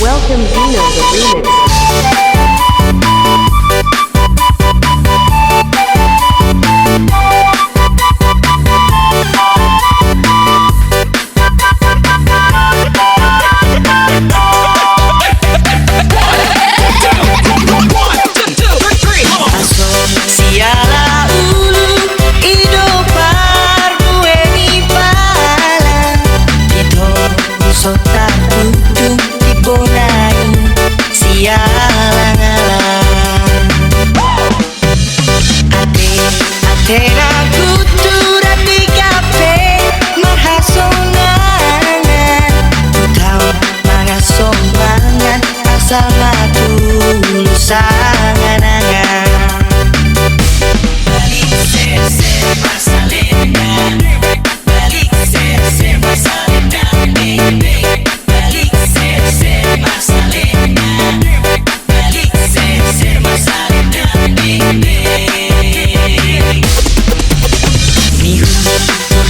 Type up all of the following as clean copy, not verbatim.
Welcome Dino the remix. Sama dulu sangan-angan balik ser-ser masalahnya, balik ser-ser masalahnya, balik ser-ser masalahnya, balik ser-ser masalahnya, nihu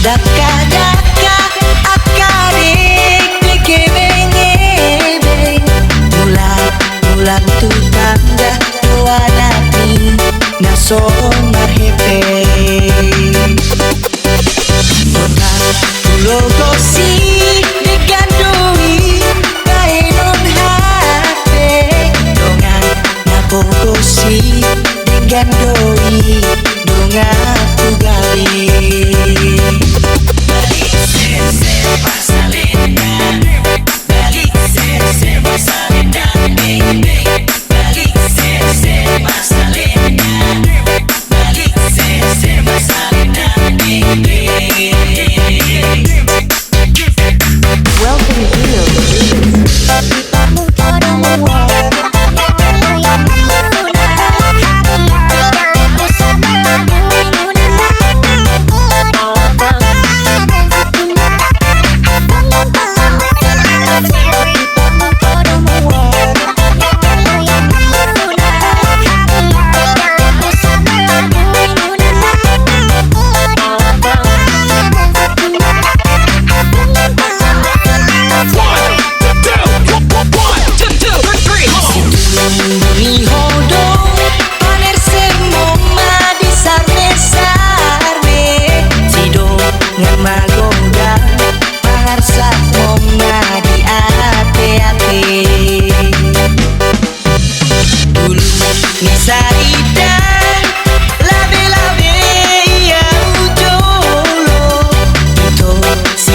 daka-daka akarik dikebeng-ebeng bulan tu tanda doa nanti nason marhepe Otak pulau gosi digandui kainon hati dongan ngapo gosi digandui dongan tugali balik ser-ser masalahnya, balik ser-ser masalahnya, balik ser-ser masalahnya, balik ser-ser masalahnya. Welcome Dino the remix.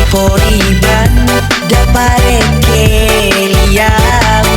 Poriban da pare che li amo